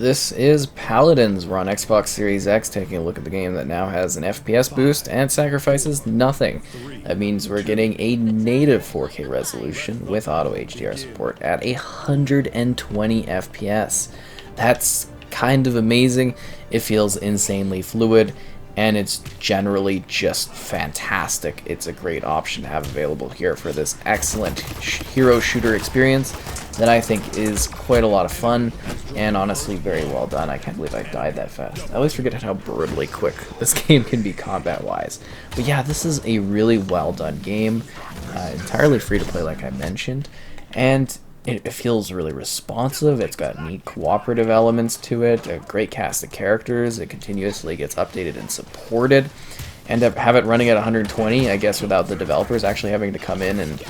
This is Paladins. We're on Xbox Series X, taking a look at the game that now has an FPS boost and sacrifices nothing. That means we're getting a native 4K resolution with auto HDR support at 120 FPS. That's kind of amazing. It feels insanely fluid, and it's generally just fantastic. It's a great option to have available here for this excellent hero shooter experience that I think is quite a lot of fun and honestly very well done. I can't believe I died that fast. I always forget how brutally quick this game can be combat-wise. But yeah, this is a really well done game, entirely free to play like I mentioned, and it feels really responsive. It's got neat cooperative elements to it, a great cast of characters. It continuously gets updated and supported, and to have it running at 120, I guess, without the developers actually having to come in and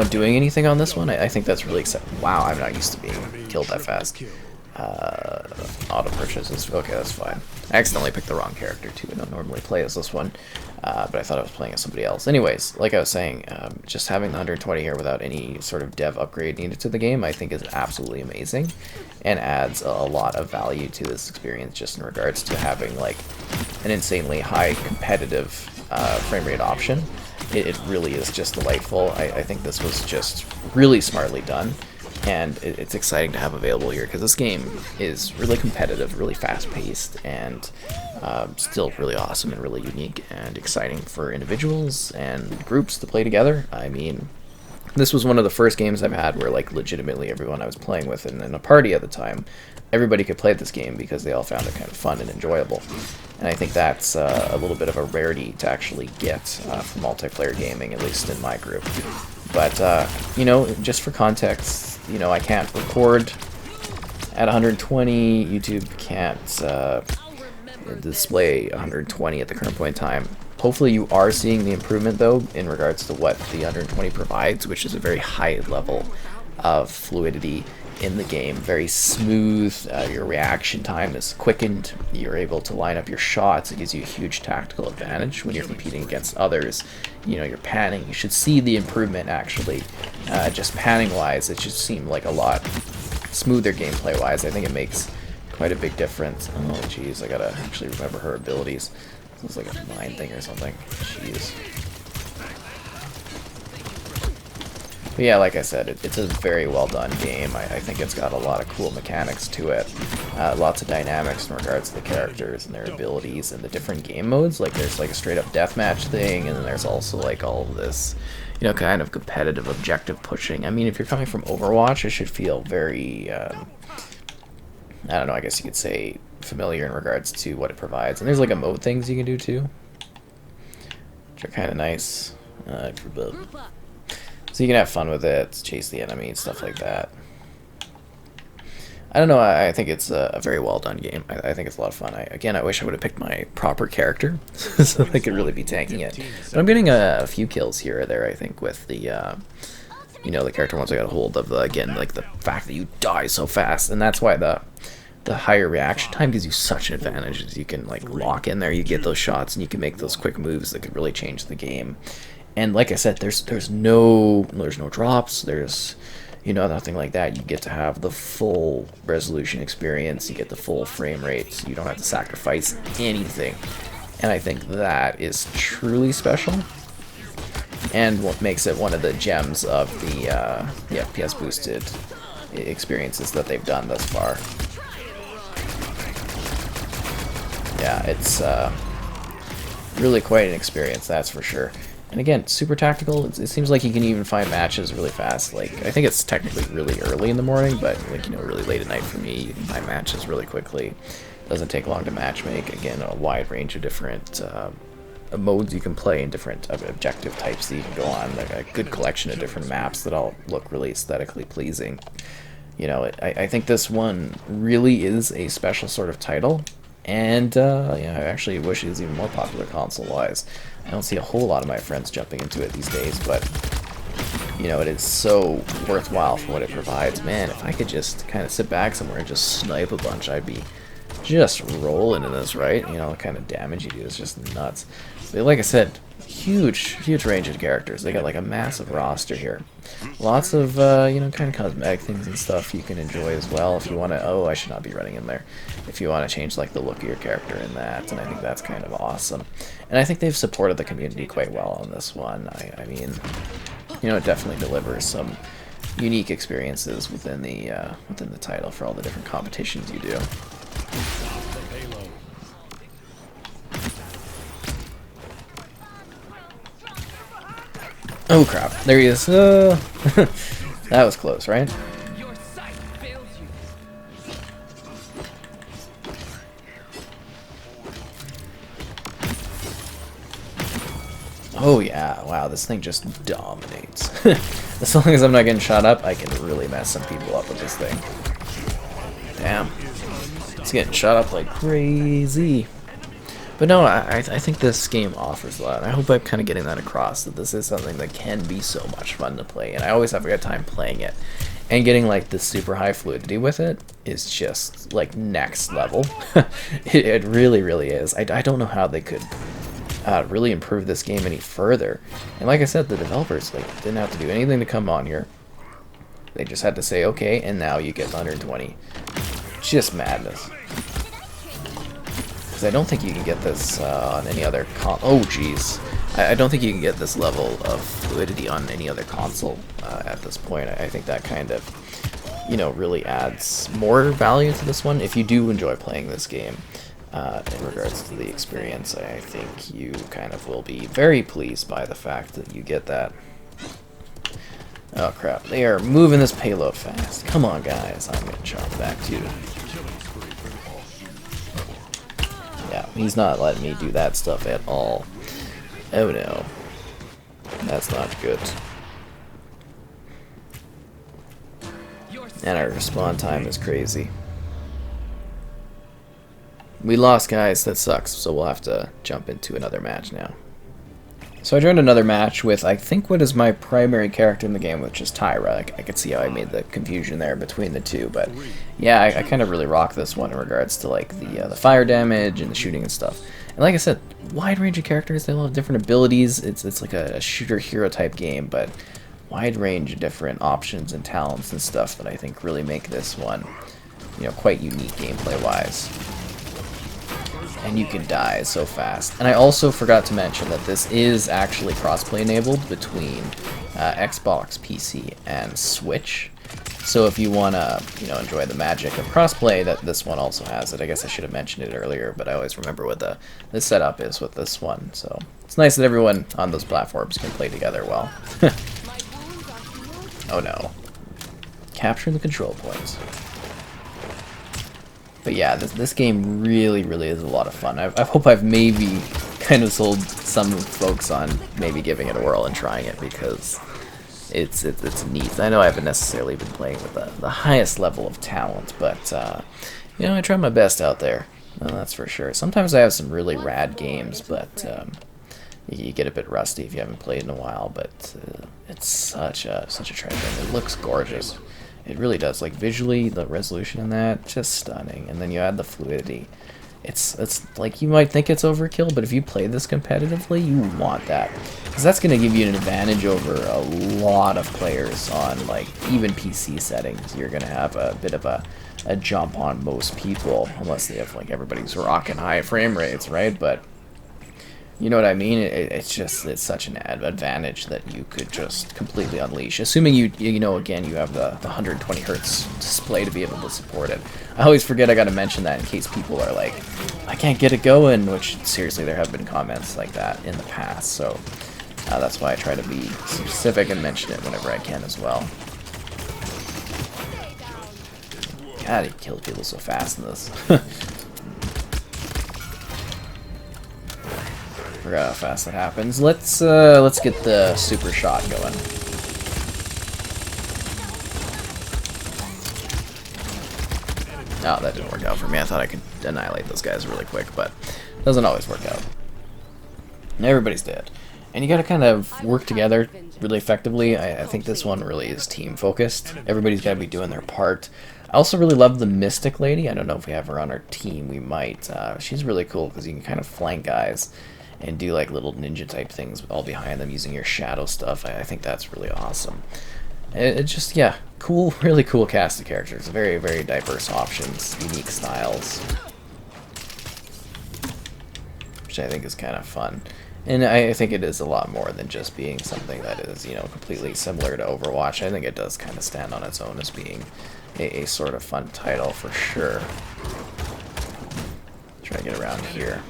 doing anything on this one, I think that's really exciting. Wow, I'm not used to being killed that fast. Auto purchases. Okay, that's fine. I accidentally picked the wrong character too. I don't normally play as this one, but I thought I was playing as somebody else. Anyways, like I was saying, just having the 120 here without any sort of dev upgrade needed to the game, I think is absolutely amazing, and adds a lot of value to this experience just in regards to having like an insanely high competitive frame rate option. It really is just delightful. I think this was just really smartly done, and it's exciting to have available here because this game is really competitive, really fast-paced, and still really awesome and really unique and exciting for individuals and groups to play together. I mean, this was one of the first games I've had where like legitimately everyone I was playing with in a party at the time, everybody could play this game because they all found it kind of fun and enjoyable. And I think that's a little bit of a rarity to actually get for multiplayer gaming, at least in my group. But, just for context, I can't record at 120, YouTube can't display 120 at the current point in time. Hopefully you are seeing the improvement, though, in regards to what the 120 provides, which is a very high level of fluidity in the game. Very smooth, your reaction time is quickened, you're able to line up your shots. It gives you a huge tactical advantage when you're competing against others. You're panning. You should see the improvement, actually. Just panning wise, it should seem like a lot smoother gameplay wise. I think it makes quite a big difference. Oh jeez, I gotta actually remember her abilities. It's like a mind thing or something. Jeez. But yeah, like I said, it's a very well done game. I think it's got a lot of cool mechanics to it. Lots of dynamics in regards to the characters and their abilities and the different game modes. Like there's like a straight up deathmatch thing, and then there's also like all of this, kind of competitive objective pushing. I mean, if you're coming from Overwatch, it should feel very, I don't know, I guess you could say familiar in regards to what it provides. And there's like emote things you can do too, which are kind of nice. So you can have fun with it, chase the enemy, stuff like that. I don't know, I think it's a very well done game. I think it's a lot of fun. Again, I wish I would have picked my proper character so I could really be tanking it. But I'm getting a few kills here or there, I think, with the, the character once I got a hold of, again, like the fact that you die so fast. And that's why the higher reaction time gives you such an advantage, as you can like lock in there, you get those shots, and you can make those quick moves that could really change the game. And like I said, there's no drops, there's nothing like that. You get to have the full resolution experience, you get the full frame rate, you don't have to sacrifice anything. And I think that is truly special, and what makes it one of the gems of the FPS boosted experiences that they've done thus far. Yeah, it's really quite an experience, that's for sure. And again, super tactical. It seems like you can even find matches really fast. Like, I think it's technically really early in the morning, but like, really late at night for me. You can find matches really quickly. It doesn't take long to matchmake. Again, a wide range of different modes you can play and different objective types that you can go on. Like a good collection of different maps that all look really aesthetically pleasing. I think this one really is a special sort of title. And I actually wish it was even more popular console-wise. I don't see a whole lot of my friends jumping into it these days, but it is so worthwhile for what it provides. Man, if I could just kind of sit back somewhere and just snipe a bunch, I'd be just rolling in this, right? The kind of damage you do is just nuts. But like I said, huge range of characters. They got like a massive roster here. Lots of, you know, kind of cosmetic things and stuff you can enjoy as well if you want to, oh, I should not be running in there. If you want to change like the look of your character in that, and I think that's kind of awesome. And I think they've supported the community quite well on this one. I mean, you know, it definitely delivers some unique experiences within the title for all the different competitions you do. Oh crap, there he is. That was close, right? Oh yeah, wow, this thing just dominates. As long as I'm not getting shot up, I can really mess some people up with this thing. Damn. It's getting shot up like crazy. But no, I think this game offers a lot. I hope I'm kind of getting that across, that this is something that can be so much fun to play, and I always have a good time playing it. And getting like the super high fluidity with it is just like next level. It really is. I don't know how they could really improve this game any further. And like I said, the developers like didn't have to do anything to come on here. They just had to say, okay, and now you get 120. Just madness. Because I don't think you can get this on any other oh jeez. I don't think you can get this level of fluidity on any other console at this point. I think that kind of, you know, really adds more value to this one. If you do enjoy playing this game, in regards to the experience, I think you kind of will be very pleased by the fact that you get that. Oh crap, they are moving this payload fast. Come on guys, I'm gonna chop back too. Yeah, he's not letting me do that stuff at all. Oh no. That's not good. And our respawn time is crazy. We lost, guys. That sucks. So we'll have to jump into another match now. So I joined another match with, I think, what is my primary character in the game, which is Tyra. I could see how I made the confusion there between the two, but yeah, I kind of really rock this one in regards to like the fire damage and the shooting and stuff. And like I said, wide range of characters. They all have different abilities. It's like a shooter hero type game, but wide range of different options and talents and stuff that I think really make this one, you know, quite unique gameplay wise. And you can die so fast. And I also forgot to mention that this is actually crossplay enabled between Xbox, PC, and Switch. So if you want to, you know, enjoy the magic of crossplay, that this one also has it. I guess I should have mentioned it earlier, but I always remember what the setup is with this one. So it's nice that everyone on those platforms can play together well. Oh no. Capturing the control points. But yeah, this game really is a lot of fun. I hope I've maybe kind of sold some folks on maybe giving it a whirl and trying it, because it's neat. I know I haven't necessarily been playing with the highest level of talent, but you know, I try my best out there. That's for sure. Sometimes I have some really rad games, but you get a bit rusty if you haven't played in a while. But it's such a treasure. And it looks gorgeous. It really does. Like visually, the resolution in that, just stunning. And then you add the fluidity. It's like, you might think it's overkill, but if you play this competitively, you want that, because that's going to give you an advantage over a lot of players on like even PC settings. You're going to have a bit of a jump on most people, unless they have like everybody's rocking high frame rates, right? But you know what I mean? It's such an advantage that you could just completely unleash, assuming you know, again, you have the 120 hertz display to be able to support it. I always forget I got to mention that in case people are like, I can't get it going, which seriously, there have been comments like that in the past. So that's why I try to be specific and mention it whenever I can as well. God, he kills people so fast in this. Forgot how fast that happens. Let's get the super shot going. Oh, that didn't work out for me. I thought I could annihilate those guys really quick, but it doesn't always work out. Everybody's dead. And you gotta kind of work together really effectively. I think this one really is team focused. Everybody's gotta be doing their part. I also really love the Mystic Lady. I don't know if we have her on our team. We might. She's really cool because you can kind of flank guys. and do like little ninja type things all behind them using your shadow stuff. I think that's really awesome. It's just, yeah, cool, really cool cast of characters. Very, very diverse options, unique styles, which I think is kind of fun. And I think it is a lot more than just being something that is, you know, completely similar to Overwatch. I think it does kind of stand on its own as being a sort of fun title for sure. Try to get around here.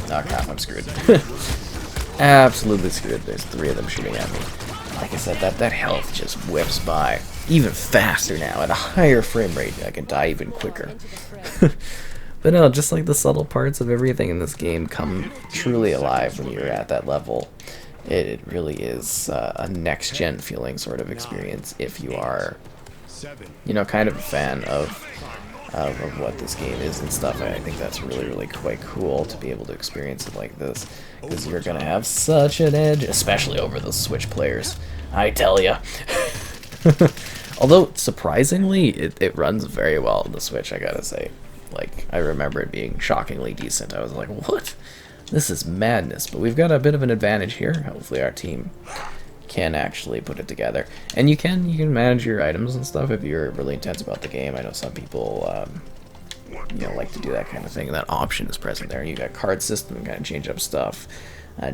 Oh crap, I'm screwed. Absolutely screwed. There's 3 of them shooting at me. Like I said, that health just whips by. Even faster now, at a higher frame rate. I can die even quicker. But no, just like the subtle parts of everything in this game come truly alive when you're at that level. It really is a next-gen feeling sort of experience if you are, you know, kind of a fan of what this game is and stuff. I think that's really, really quite cool to be able to experience it like this, because you're going to have such an edge, especially over the Switch players, I tell ya. Although, surprisingly, it runs very well on the Switch, I gotta say. Like, I remember it being shockingly decent. I was like, what? This is madness. But we've got a bit of an advantage here. Hopefully our team can actually put it together. And you can manage your items and stuff if you're really intense about the game. I know some people you know, like to do that kind of thing. That option is present there. You got card system, kind of change up stuff,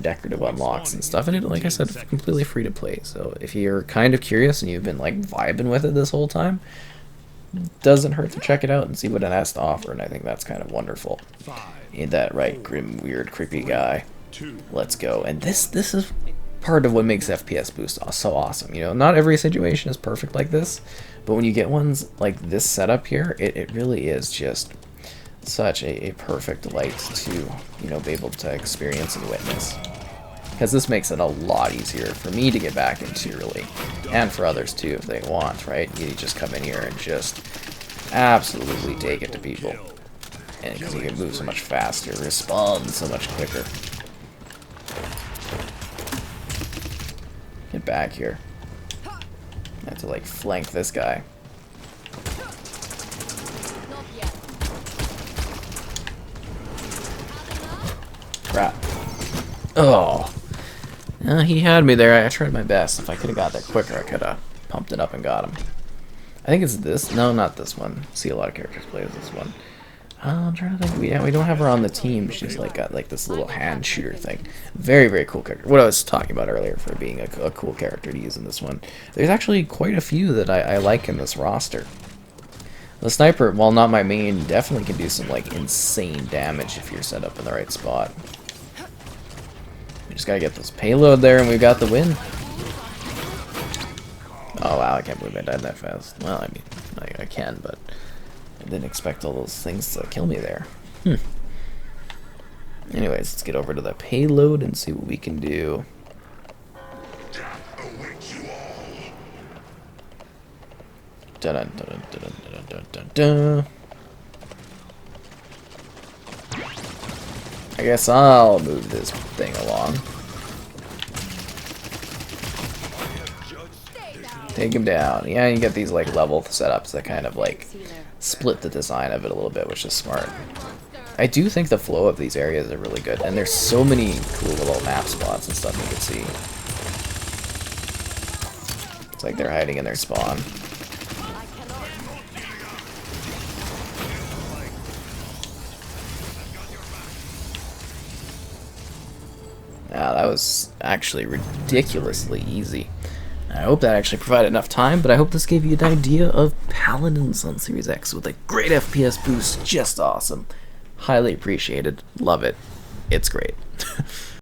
decorative unlocks and stuff. And it, like I said, it's completely free to play. So if you're kind of curious and you've been like vibing with it this whole time, doesn't hurt to check it out and see what it has to offer. And I think that's kind of wonderful. Ain't that right, grim, weird, creepy guy? Let's go. And this is part of what makes FPS Boost so awesome. You know, not every situation is perfect like this, but when you get ones like this setup here, it really is just such a perfect light to, you know, be able to experience and witness. Because this makes it a lot easier for me to get back into, really, and for others too if they want, right? You just come in here and just absolutely take it to people. And because you can move so much faster, respond so much quicker. Get back here. I have to like flank this guy. Crap. Oh. He had me there. I tried my best. If I could have got there quicker, I could have pumped it up and got him. I think it's this. No, not this one. See a lot of characters play as this one. I'm trying to think. We don't have her on the team. She's like got like this little hand shooter thing. Very, very cool character. What I was talking about earlier for being a cool character to use in this one. There's actually quite a few that I like in this roster. The sniper, while not my main, definitely can do some like insane damage if you're set up in the right spot. We just gotta get this payload there and we got the win. Oh wow, I can't believe I died that fast. Well, I mean, I can, but I didn't expect all those things to kill me there. Anyways, let's get over to the payload and see what we can do. Dun dun dun dun dun dun dun dun. I guess I'll move this thing along. Take him down. Yeah, you get these like level setups that kind of like split the design of it a little bit, which is smart. I do think the flow of these areas are really good, and there's so many cool little map spots and stuff you can see. It's like they're hiding in their spawn. Wow, that was actually ridiculously easy. I hope that actually provided enough time, but I hope this gave you an idea of Paladins on Series X with a great FPS boost. Just awesome. Highly appreciated. Love it. It's great.